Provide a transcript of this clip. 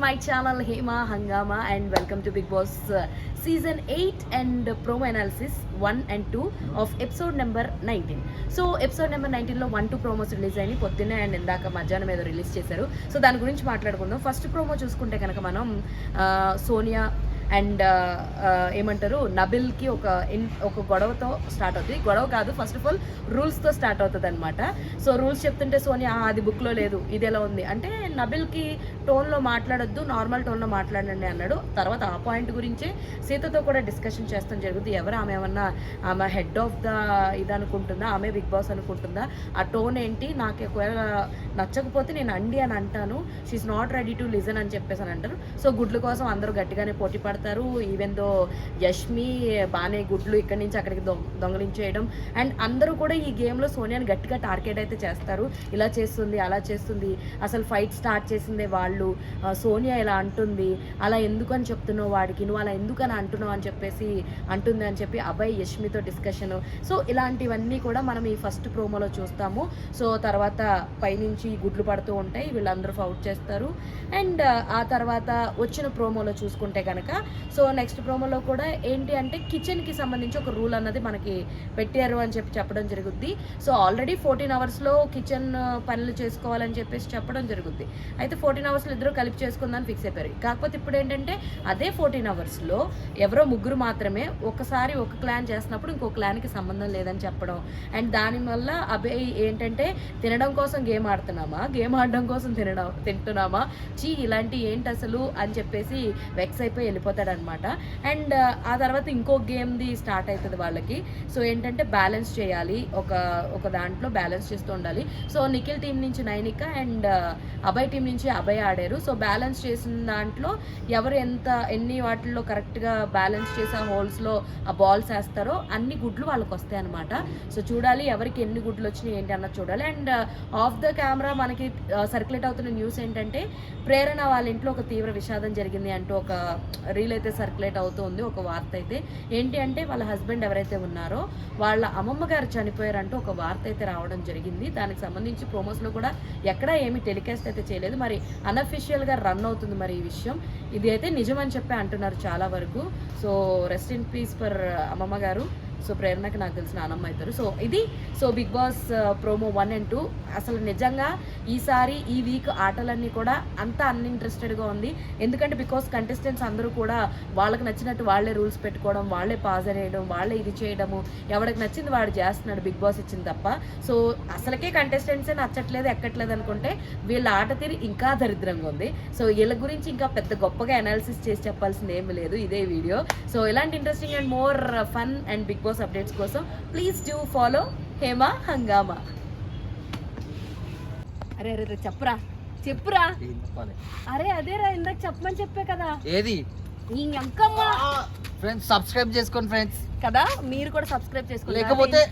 my channel Hema Hangama and welcome to Big Boss season 8 and promo analysis 1 and 2 of episode number 19. So episode number 19 లో 1-2 promos release అయినాయి పొద్దున్నే and ఇందాక మధ్యాహ్నం ఏదో release చేశారు. So దాని గురించి మాట్లాడుకుందాం. ఫస్ట్ ప్రోమో చూసుకుంటే కనుక మనం సోనియా అండ్ ఏమంటారు నబిల్కి ఒక గొడవతో స్టార్ట్ అవుతుంది. గొడవ కాదు, ఫస్ట్ ఆఫ్ ఆల్ రూల్స్తో స్టార్ట్ అవుతుంది అనమాట. సో రూల్స్ చెప్తుంటే సోనియా అది బుక్లో లేదు, ఇది ఎలా ఉంది అంటే నబిల్కి టోన్లో మాట్లాడొద్దు, నార్మల్ టోన్లో మాట్లాడండి అన్నాడు. తర్వాత ఆ పాయింట్ గురించి సీతతో కూడా డిస్కషన్ చేస్తాం జరుగుతుంది. ఎవరు ఆమె ఏమన్నా ఆమె హెడ్ ఆఫ్ ద ఇది అనుకుంటుందా, ఆమె బిగ్ బాస్ అనుకుంటుందా, ఆ టోన్ ఏంటి, నాకు ఒకవేళ నచ్చకపోతే నేను అండి అని అంటాను, she's not ready to listen అని చెప్పేసి అని అంటారు. సో గుడ్ల కోసం అందరూ గట్టిగానే పోటీ పడతారు. ఈవెన్ దో యష్మి బాగానే గుడ్లు ఇక్కడి నుంచి అక్కడికి దొంగలించేయడం అండ్ అందరూ కూడా ఈ గేమ్లో సోనియాని గట్టిగా టార్గెట్ అయితే చేస్తారు. ఇలా చేస్తుంది, అలా చేస్తుంది, అసలు ఫైట్ స్టార్ట్ చేసిందే వాళ్ళు, సోనియా ఇలా అంటుంది, అలా ఎందుకు అని చెప్తున్నావు వాడికి, నువ్వు అలా ఎందుకని అంటున్నావు అని చెప్పేసి అంటుంది అని చెప్పి అభయ్ యష్మితో డిస్కషను. సో ఇలాంటివన్నీ కూడా మనం ఈ ఫస్ట్ ప్రోమోలో చూస్తాము. సో తర్వాత పైనుంచి గుడ్లు పడుతూ ఉంటాయి, వీళ్ళందరూ ఫౌట్ చేస్తారు. అండ్ ఆ తర్వాత వచ్చిన ప్రోమోలో చూసుకుంటే కనుక సో నెక్స్ట్ ప్రోమోలో కూడా ఏంటి అంటే కిచెన్కి సంబంధించి ఒక రూల్ అన్నది మనకి పెట్టారు అని చెప్పడం జరుగుద్ది. సో ఆల్రెడీ 14 అవర్స్లో కిచెన్ పనులు చేసుకోవాలని చెప్పేసి చెప్పడం జరుగుద్ది. అయితే 14 అవర్స్లో ఇద్దరు కలిపి చేసుకుందని ఫిక్స్ అయిపోయారు. కాకపోతే ఇప్పుడు ఏంటంటే అదే 14 అవర్స్లో ఎవరో ముగ్గురు మాత్రమే ఒకసారి ఒక క్లాన్ చేసినప్పుడు ఇంకో క్లాన్కి సంబంధం లేదని చెప్పడం అండ్ దానివల్ల అభయ్ ఏంటంటే తినడం కోసం గేమ్ ఆడుతున్నామా, గేమ్ ఆడడం కోసం తింటున్నామా, ఇలాంటి ఏంటి అసలు అని చెప్పేసి వెక్స్ అయిపోయి వెళ్ళిపోతాడనమాట. అండ్ ఆ తర్వాత ఇంకో గేమ్ది స్టార్ట్ అవుతుంది వాళ్ళకి. సో ఏంటంటే బ్యాలెన్స్ చేయాలి, ఒక దాంట్లో బ్యాలెన్స్ చేస్తూ ఉండాలి. సో నిఖిల్ టీం నుంచి నైనిక అండ్ అభయ్ టీం నుంచి అభయ్ ఆడారు. సో బ్యాలెన్స్ చేసిన దాంట్లో ఎవరు ఎన్ని వాటిల్లో కరెక్ట్గా బ్యాలెన్స్ చేసి ఆ హోల్స్లో ఆ బాల్స్ వేస్తారో అన్ని గుడ్లు వాళ్ళకి వస్తాయి అనమాట. సో చూడాలి ఎవరికి ఎన్ని గుడ్లు వచ్చినాయి ఏంటి అన్నది చూడాలి. అండ్ ఆఫ్ ద కెమెరా మనకి సర్క్యులేట్ అవుతున్న న్యూస్ ఏంటంటే ప్రేరణ వాళ్ళ ఇంట్లో ఒక తీవ్ర విషాదం జరిగింది అంటూ ఒక రీల్ అయితే సర్క్యులేట్ అవుతూ ఉంది. ఒక వార్త అయితే ఏంటి అంటే వాళ్ళ హస్బెండ్ ఎవరైతే ఉన్నారో వాళ్ళ అమ్మమ్మ గారు చనిపోయారంటూ ఒక వార్త అయితే రావడం జరిగింది. దానికి సంబంధించి ప్రోమోస్లో కూడా ఎక్కడా ఏమీ టెలికాస్ట్ అయితే చేయలేదు. మరి అన్అఫిషియల్గా రన్ అవుతుంది మరి ఈ విషయం. ఇది అయితే నిజమని చెప్పి అంటున్నారు చాలా వరకు. So rest in peace for అమ్మమ్మ గారు. సో ప్రేరణకి నాకు తెలిసిన నానమ్మ అవుతారు. So Bigg Boss promo 1 and 2 అసలు నిజంగా ఈసారి ఈ వీక్ ఆటలన్నీ కూడా అంత అన్ఇంట్రెస్టెడ్గా ఉంది. ఎందుకంటే బికాస్ కంటెస్టెంట్స్ అందరూ కూడా వాళ్ళకి నచ్చినట్టు వాళ్ళే రూల్స్ పెట్టుకోవడం, వాళ్ళే పాజ్ అనేయడం, వాళ్ళే ఇది చేయడము, ఎవరికి నచ్చింది వాడు చేస్తున్నాడు బిగ్ బాస్ ఇచ్చింది తప్ప. సో అసలుకే కంటెస్టెంట్సే నచ్చట్లేదు ఎక్కట్లేదు అనుకుంటే వీళ్ళ ఆట తీరు ఇంకా దరిద్రంగా ఉంది. సో వీళ్ళ గురించి ఇంకా పెద్ద గొప్పగా అనాలిసిస్ చేసి చెప్పాల్సింది ఏమీ లేదు ఇదే వీడియో. సో ఇలాంటి interesting and more fun and Bigg Boss updates కోసం please do follow Hema Hungama. అరే అరే చెప్పురా అరే అదేరా ఇందాక చెప్పమని చెప్పే కదా. ఏది ఈ అంకమ్మ ఫ్రెండ్స్ సబ్స్క్రైబ్ చేసుకోండి ఫ్రెండ్స్ కదా, మీరు కూడా సబ్స్క్రైబ్ చేసుకోండి లేకపోతే